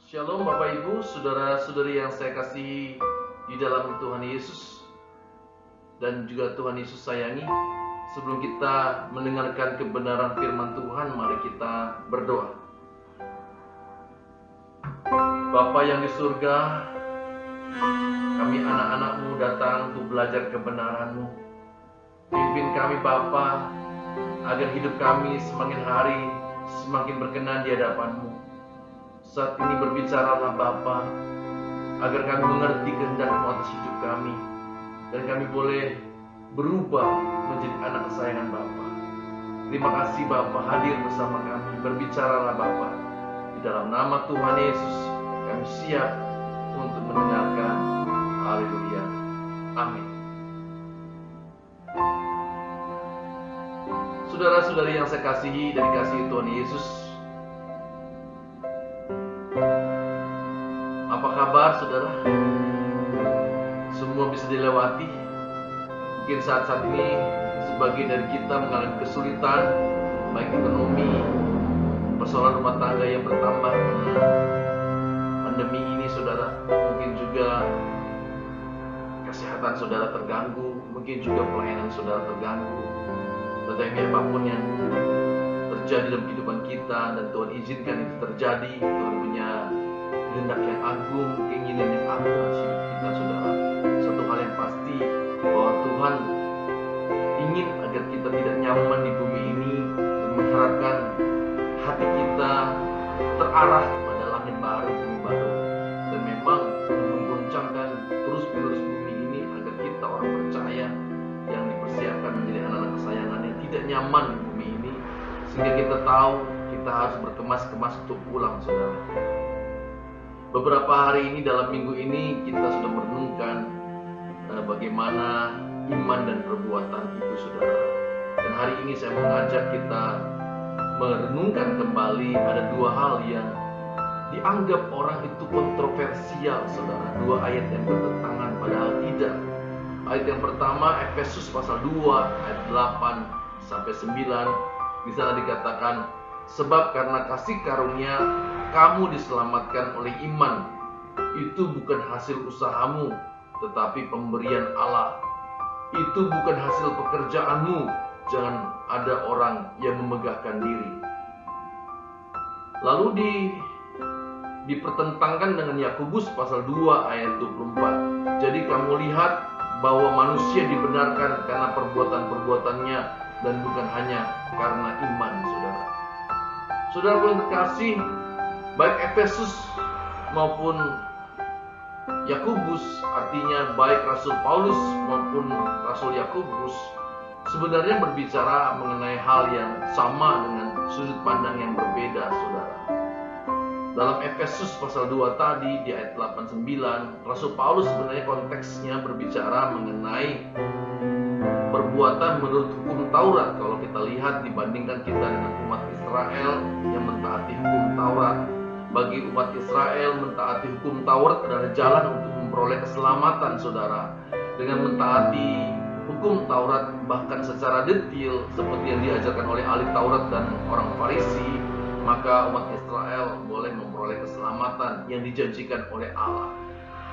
Shalom Bapak Ibu, Saudara-saudari yang saya kasihi di dalam Tuhan Yesus dan juga Tuhan Yesus sayangi. Sebelum kita mendengarkan kebenaran firman Tuhan, mari kita berdoa. Bapa yang di surga, kami anak-anak-Mu datang untuk belajar kebenaran-Mu. Pimpin kami Bapa, agar hidup kami semakin hari semakin berkenan di hadapan-Mu. Saat ini berbicaralah Bapa, agar kami mengerti kehendak-Mu atas hidup kami, dan kami boleh berubah menjadi anak kesayangan Bapa. Terima kasih Bapa hadir bersama kami. Berbicaralah Bapa. Di dalam nama Tuhan Yesus, kami siap untuk mendengarkan. Haleluya. Amin. Saudara-saudari yang saya kasihi dan dikasihi Tuhan Yesus, apa kabar saudara? Semua bisa dilewati. Mungkin saat-saat ini sebagian dari kita mengalami kesulitan, baik ekonomi, persoalan rumah tangga yang bertambah pandemi ini saudara. Mungkin juga kesehatan saudara terganggu, mungkin juga pelayanan saudara terganggu. Tetapi apapun yang terjadi dalam kehidupan kita, dan Tuhan izinkan itu terjadi, Tuhan punya kehendak yang agung, keinginan yang agung dalam hidup kita saudara. Satu hal yang pasti, bahwa Tuhan ingin agar kita tidak nyaman di bumi ini, dan mengharapkan hati kita terarah pada langit baru, bumi baru, dan memang menggoncangkan terus-menerus bumi ini, agar kita orang percaya yang dipersiapkan menjadi anak-anak kesayangan yang tidak nyaman di bumi ini, sehingga kita tahu kita harus berkemas-kemas untuk pulang saudara. Beberapa hari ini, dalam minggu ini, kita sudah merenungkan bagaimana iman dan perbuatan itu saudara. Dan hari ini saya mengajak kita merenungkan kembali ada dua hal yang dianggap orang itu kontroversial saudara. Dua ayat yang bertentangan padahal tidak. Ayat yang pertama Efesus pasal 2 ayat 8 sampai 9. Di sana dikatakan, sebab karena kasih karunia kamu diselamatkan oleh iman. Itu bukan hasil usahamu, tetapi pemberian Allah. Itu bukan hasil pekerjaanmu. Jangan ada orang yang memegahkan diri. Lalu dipertentangkan dengan Yakobus pasal 2 ayat 24. Jadi kamu lihat bahwa manusia dibenarkan karena perbuatan-perbuatannya, dan bukan hanya karena iman saudara. Saudara yang terkasih, baik Efesus maupun Yakobus, artinya baik Rasul Paulus maupun Rasul Yakobus, sebenarnya berbicara mengenai hal yang sama dengan sudut pandang yang berbeda saudara. Dalam Efesus pasal 2 tadi di ayat 8-9, Rasul Paulus sebenarnya konteksnya berbicara mengenai perbuatan menurut hukum Taurat. Kalau kita lihat dibandingkan kita dengan umat Israel yang mentaati hukum Taurat, bagi umat Israel mentaati hukum Taurat adalah jalan untuk memperoleh keselamatan saudara. Dengan mentaati hukum Taurat bahkan secara detail seperti yang diajarkan oleh ahli Taurat dan orang Farisi, maka umat Israel boleh memperoleh keselamatan yang dijanjikan oleh Allah.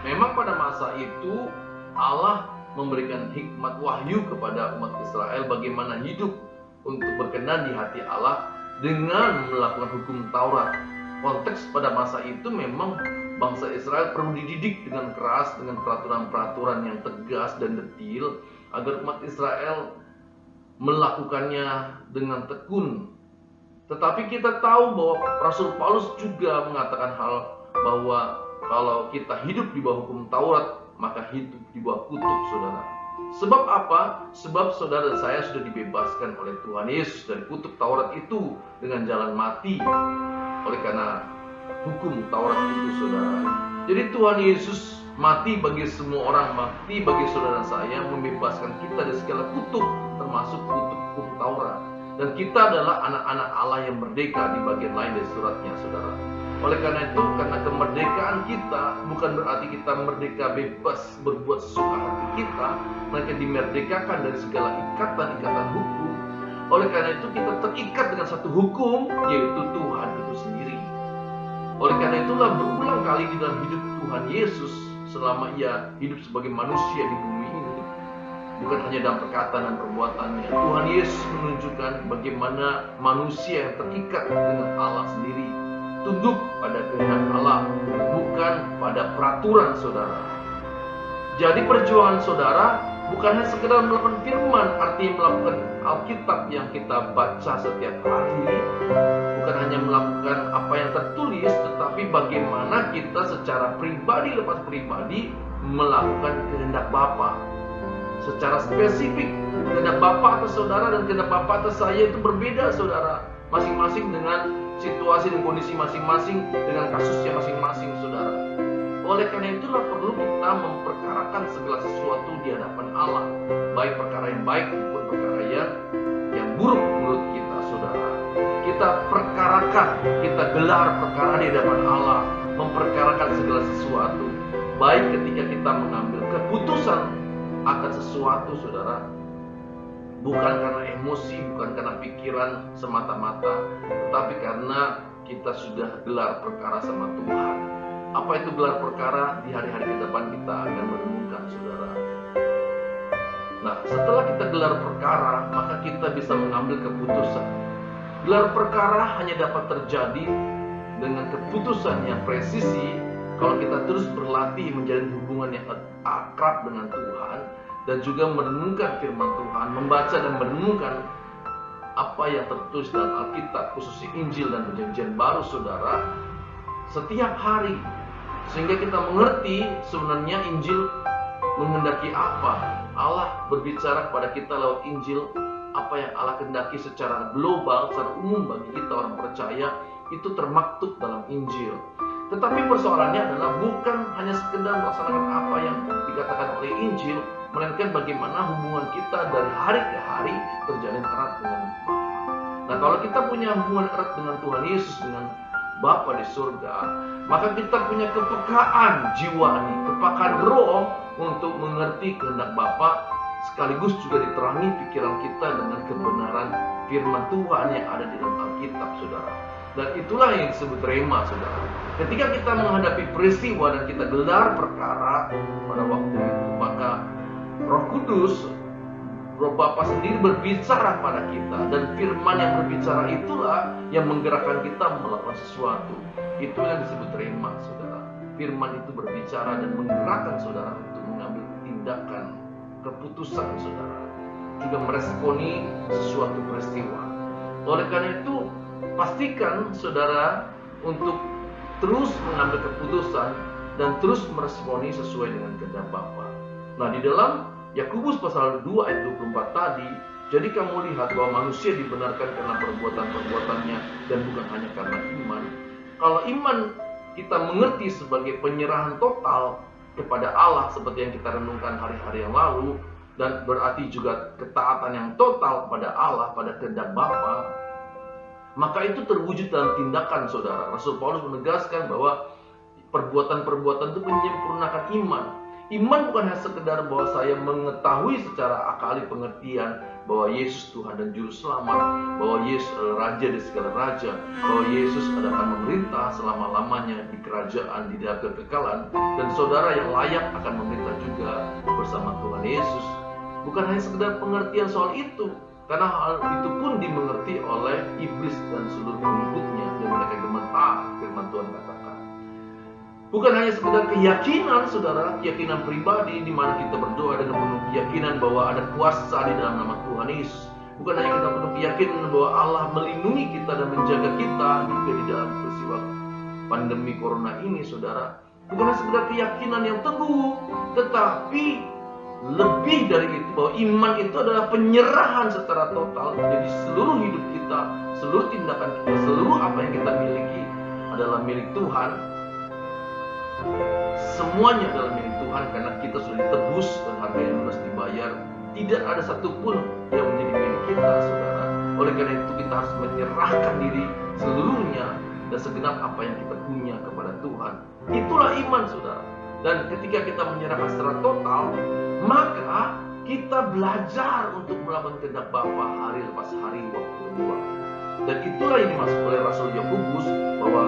Memang pada masa itu Allah memberikan hikmat wahyu kepada umat Israel bagaimana hidup untuk berkenan di hati Allah dengan melakukan hukum Taurat. Konteks pada masa itu memang bangsa Israel perlu dididik dengan keras, dengan peraturan-peraturan yang tegas dan detail, agar umat Israel melakukannya dengan tekun. Tetapi kita tahu bahwa Rasul Paulus juga mengatakan hal bahwa kalau kita hidup di bawah hukum Taurat, maka hidup di bawah kutuk saudara. Sebab apa? Sebab saudara dan saya sudah dibebaskan oleh Tuhan Yesus dari kutuk Taurat itu dengan jalan mati, oleh karena hukum Taurat itu saudara. Jadi Tuhan Yesus mati bagi semua orang, mati bagi saudara dan saya, membebaskan kita dari segala kutuk, termasuk kutuk hukum Taurat. Dan kita adalah anak-anak Allah yang merdeka di bagian lain dari suratnya saudara. Oleh karena itu, karena kemerdekaan kita bukan berarti kita merdeka bebas berbuat sesuka hati kita, melainkan dimerdekakan dari segala ikatan-ikatan hukum. Oleh karena itu kita terikat dengan satu hukum, yaitu Tuhan itu sendiri. Oleh karena itulah berulang kali di dalam hidup Tuhan Yesus selama ia hidup sebagai manusia di bumi ini, bukan hanya dalam perkataan dan perbuatannya, Tuhan Yesus menunjukkan bagaimana manusia yang terikat dengan Allah sendiri tunduk pada kehendak Allah, bukan pada peraturan saudara. Jadi perjuangan saudara bukan hanya sekedar melakukan firman, artinya melakukan Alkitab yang kita baca setiap hari, bukan hanya melakukan apa yang tertulis, tetapi bagaimana kita secara pribadi lepas pribadi melakukan kehendak Bapa. Secara spesifik, kehendak Bapa atas saudara dan kehendak Bapa atas saya itu berbeda saudara, masing-masing dengan situasi dan kondisi masing-masing, dengan kasusnya masing-masing saudara. Oleh karena itulah perlu kita memperkarakan segala sesuatu di hadapan Allah, baik perkara yang baik maupun perkara yang buruk menurut kita saudara. Kita perkarakan, kita gelar perkara di hadapan Allah, memperkarakan segala sesuatu, baik ketika kita mengambil keputusan akan sesuatu saudara, bukan karena emosi, bukan karena pikiran semata-mata, tetapi karena kita sudah gelar perkara sama Tuhan. Apa itu gelar perkara? Di hari-hari ke depan kita akan menemukan saudara. Nah, setelah kita gelar perkara, maka kita bisa mengambil keputusan. Gelar perkara hanya dapat terjadi dengan keputusan yang presisi kalau kita terus berlatih menjalin hubungan yang akrab dengan Tuhan, dan juga merenungkan firman Tuhan, membaca dan merenungkan apa yang tertulis dalam Alkitab, khususnya Injil dan Perjanjian Baru saudara, setiap hari, sehingga kita mengerti sebenarnya Injil menghendaki apa. Allah berbicara kepada kita lewat Injil, apa yang Allah kehendaki secara global, secara umum bagi kita orang percaya, itu termaktub dalam Injil. Tetapi persoalannya adalah bukan hanya sekedar melaksanakan apa yang dikatakan oleh Injil, melainkan bagaimana hubungan kita dari hari ke hari terjalin erat dengan Bapa. Nah, kalau kita punya hubungan erat dengan Tuhan Yesus, dengan Bapa di surga, maka kita punya kepekaan jiwani, kepekaan roh untuk mengerti kehendak Bapa, sekaligus juga diterangi pikiran kita dengan kebenaran firman Tuhan yang ada di dalam Alkitab saudara. Dan itulah yang disebut rema saudara. Ketika kita menghadapi peristiwa dan kita gelar perkara pada waktu itu, maka Roh Kudus, Roh Bapa sendiri berbicara pada kita, dan firman yang berbicara itulah yang menggerakkan kita melakukan sesuatu. Itu yang disebut rema saudara. Firman itu berbicara dan menggerakkan saudara untuk mengambil tindakan, keputusan saudara, juga meresponi sesuatu peristiwa. Oleh karena itu, pastikan saudara untuk terus mengambil keputusan dan terus meresponi sesuai dengan kehendak Bapa. Nah, di dalam Yakobus pasal 2 ayat 24 tadi, jadi kamu lihat bahwa manusia dibenarkan karena perbuatan-perbuatannya dan bukan hanya karena iman. Kalau iman kita mengerti sebagai penyerahan total kepada Allah seperti yang kita renungkan hari-hari yang lalu, dan berarti juga ketaatan yang total kepada Allah, pada kehendak Bapa, maka itu terwujud dalam tindakan saudara. Rasul Paulus menegaskan bahwa perbuatan-perbuatan itu menyempurnakan iman. Iman bukan hanya sekedar bahwa saya mengetahui secara akali pengertian bahwa Yesus Tuhan dan Juru Selamat, bahwa Yesus adalah Raja di segala Raja, bahwa Yesus akan memerintah selama-lamanya di kerajaan, di dalam kekekalan, dan saudara yang layak akan memerintah juga bersama Tuhan Yesus. Bukan hanya sekedar pengertian soal itu, karena hal itu pun dimengerti oleh iblis dan seluruh pengikutnya, dan mereka gemetar firman Tuhan katakan. Bukan hanya sekedar keyakinan saudara, keyakinan pribadi di mana kita berdoa dengan penuh keyakinan bahwa ada kuasa di dalam nama Tuhan Yesus. Bukan hanya kita penuh keyakinan bahwa Allah melindungi kita dan menjaga kita juga di dalam peristiwa pandemi corona ini saudara. Bukan hanya sekedar keyakinan yang teguh, tetapi lebih dari itu, bahwa iman itu adalah penyerahan secara total. Jadi seluruh hidup kita, seluruh tindakan kita, seluruh apa yang kita miliki adalah milik Tuhan. Semuanya adalah milik Tuhan karena kita sudah ditebus dan harga yang lunas dibayar. Tidak ada satupun yang menjadi milik kita saudara. Oleh karena itu kita harus menyerahkan diri seluruhnya dan segenap apa yang kita punya kepada Tuhan. Itulah iman saudara. Dan ketika kita menyerahkan secara total, maka kita belajar untuk melakukan kehendak Bapa hari lepas hari, waktu demi waktu. Dan itulah yang dimaksud oleh Rasul Yakobus, bahwa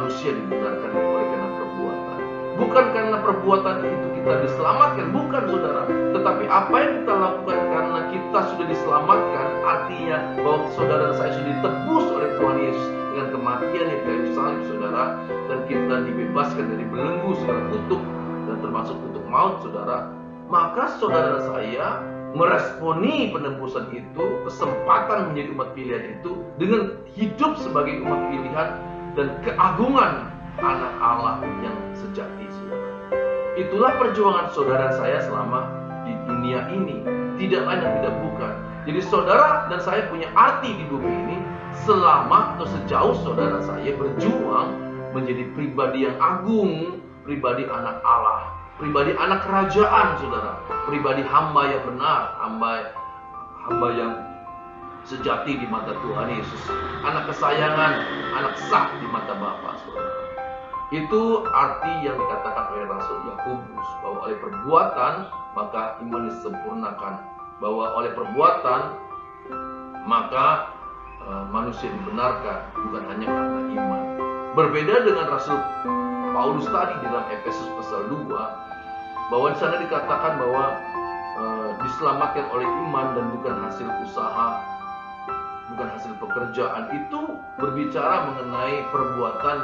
manusia dibenarkan oleh karena perbuatan. Bukan karena perbuatan itu kita diselamatkan, bukan saudara. Tetapi apa yang kita lakukan karena kita sudah diselamatkan, artinya bahwa saudara dan saya sudah ditebus oleh Tuhan Yesus dengan kematian yang kayu salib, saudara. Dan kita dibebaskan dari belenggu segala kutuk dan termasuk kutuk maut, saudara. Maka saudara dan saya meresponi penebusan itu, kesempatan menjadi umat pilihan itu, dengan hidup sebagai umat pilihan dan keagungan anak Allah yang sejati, saudara. Itulah perjuangan saudara saya selama di dunia ini, tidak lain dan tidak bukan. Jadi saudara dan saya punya arti di bumi ini selama atau sejauh saudara saya berjuang menjadi pribadi yang agung, pribadi anak Allah, pribadi anak kerajaan, saudara, pribadi hamba yang benar, hamba yang sejati di mata Tuhan Yesus, anak kesayangan, anak sah di mata Bapa, saudara. Itu arti yang dikatakan oleh Rasul Yakobus, bahwa oleh perbuatan maka iman disempurnakan, bahwa oleh perbuatan maka manusia dibenarkan, bukan hanya karena iman. Berbeda dengan Rasul Paulus tadi di dalam Efesus pasal 2, bahwa di sana dikatakan bahwa diselamatkan oleh iman dan bukan hasil usaha, bukan hasil pekerjaan. Itu berbicara mengenai perbuatan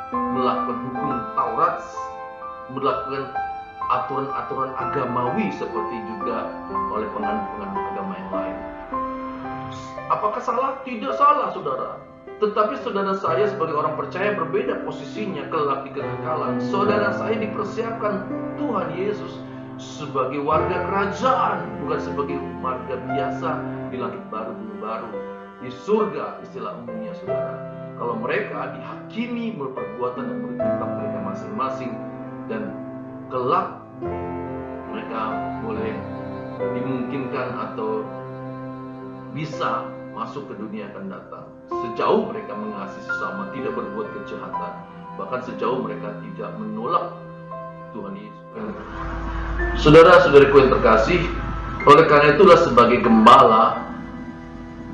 melakukan hukum Taurat, melakukan aturan-aturan agamawi seperti juga oleh penganut-penganut agama yang lain. Apakah salah? Tidak salah, saudara. Tetapi saudara saya sebagai orang percaya berbeda posisinya kelak di kekekalan. Saudara saya dipersiapkan Tuhan Yesus sebagai warga kerajaan, bukan sebagai warga biasa di langit baru, bumi baru, di surga istilah umumnya, saudara. Kalau mereka dihakimi menurut perbuatan dan menurut kitab mereka masing-masing, dan kelak mereka boleh dimungkinkan atau bisa masuk ke dunia akan datang. Sejauh mereka mengasihi sesama, tidak berbuat kejahatan, bahkan sejauh mereka tidak menolak Tuhan Yesus. Saudara-saudariku yang terkasih, oleh karena itulah sebagai gembala,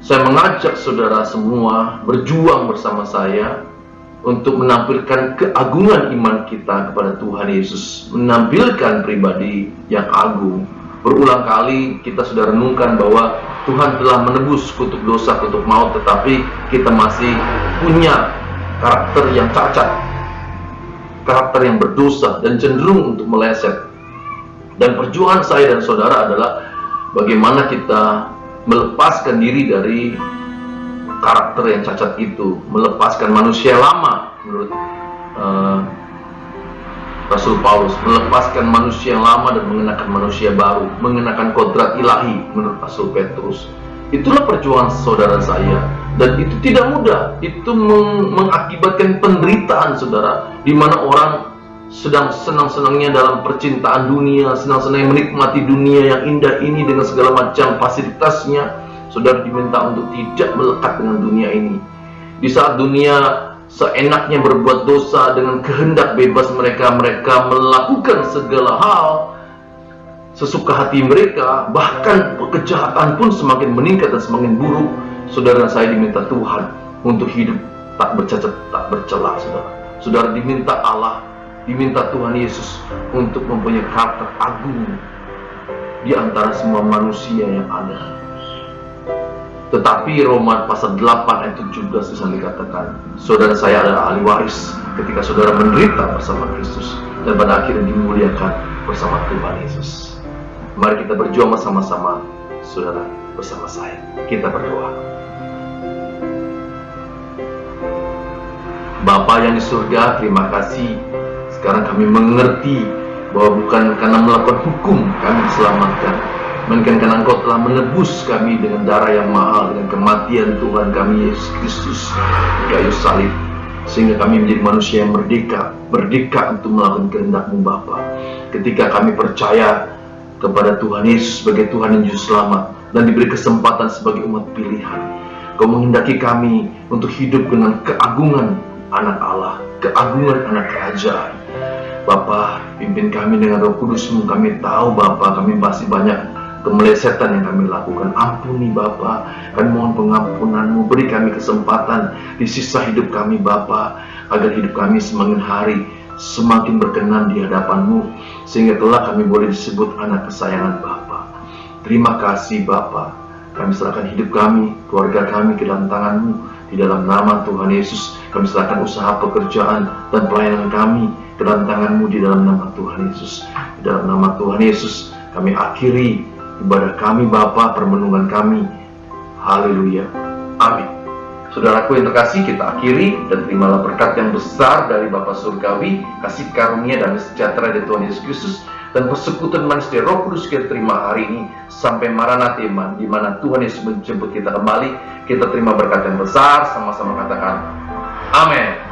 saya mengajak saudara semua berjuang bersama saya untuk menampilkan keagungan iman kita kepada Tuhan Yesus, menampilkan pribadi yang agung. Berulang kali kita sudah renungkan bahwa Tuhan telah menebus kutuk dosa, kutuk maut, tetapi kita masih punya karakter yang cacat, karakter yang berdosa dan cenderung untuk meleset. Dan perjuangan saya dan saudara adalah bagaimana kita melepaskan diri dari karakter yang cacat itu, melepaskan manusia lama menurut Rasul Paulus, melepaskan manusia yang lama dan mengenakan manusia baru, mengenakan kodrat ilahi menurut Rasul Petrus. Itulah perjuangan saudara saya, dan itu tidak mudah. Itu mengakibatkan penderitaan, saudara, di mana orang sedang senang-senangnya dalam percintaan dunia, senang-senangnya menikmati dunia yang indah ini dengan segala macam fasilitasnya. Saudara diminta untuk tidak melekat dengan dunia ini. Di saat dunia seenaknya berbuat dosa dengan kehendak bebas mereka melakukan segala hal sesuka hati mereka, bahkan kejahatan pun semakin meningkat dan semakin buruk. Saudara dan saya diminta Tuhan untuk hidup tak bercacat, tak bercela, saudara. Saudara diminta Allah, diminta Tuhan Yesus untuk mempunyai karakter agung di antara semua manusia yang ada. Tetapi Roma pasal 8 ayat 17 di sana dikatakan, saudara saya adalah ahli waris ketika saudara menderita bersama Kristus dan pada akhirnya dimuliakan bersama Tuhan Yesus. Mari kita berjuang bersama-sama, saudara, bersama saya. Kita berdoa. Bapa yang di surga, terima kasih. Sekarang kami mengerti bahwa bukan karena melakukan hukum kami diselamatkan, melainkan karena Engkau telah menebus kami dengan darah yang mahal, dengan kematian Tuhan kami Yesus Kristus di kayu salib, sehingga kami menjadi manusia yang merdeka untuk melakukan kehendak-Mu Bapa. Ketika kami percaya kepada Tuhan Yesus sebagai Tuhan dan Juru Selamat dan diberi kesempatan sebagai umat pilihan, Kau menghendaki kami untuk hidup dengan keagungan anak Allah, keagungan anak kerajaan. Bapa, pimpin kami dengan Roh Kudus-Mu. Kami tahu Bapa, kami masih banyak kemelesetan yang kami lakukan. Ampuni Bapa, kami mohon pengampunan-Mu. Beri kami kesempatan di sisa hidup kami Bapa, agar hidup kami semakin hari semakin berkenan di hadapan-Mu, sehingga kelak kami boleh disebut anak kesayangan Bapa. Terima kasih Bapa, kami serahkan hidup kami, keluarga kami ke dalam tangan-Mu. Di dalam nama Tuhan Yesus, kami serahkan usaha pekerjaan dan pelayanan kami ke dalam tangan-Mu. Di dalam nama Tuhan Yesus, di dalam nama Tuhan Yesus, kami akhiri ibadah kami Bapa, permenungan kami. Haleluya, amin. Saudaraku yang terkasih, kita akhiri dan terimalah berkat yang besar dari Bapa Surgawi, kasih karunia dan sejahtera dari Tuhan Yesus Kristus, dan persekutuan manis dari Roh Kudus kita terima hari ini sampai Maranatha, di mana Tuhan Yesus menjemput kita kembali. Kita terima berkat yang besar, sama-sama katakan amin.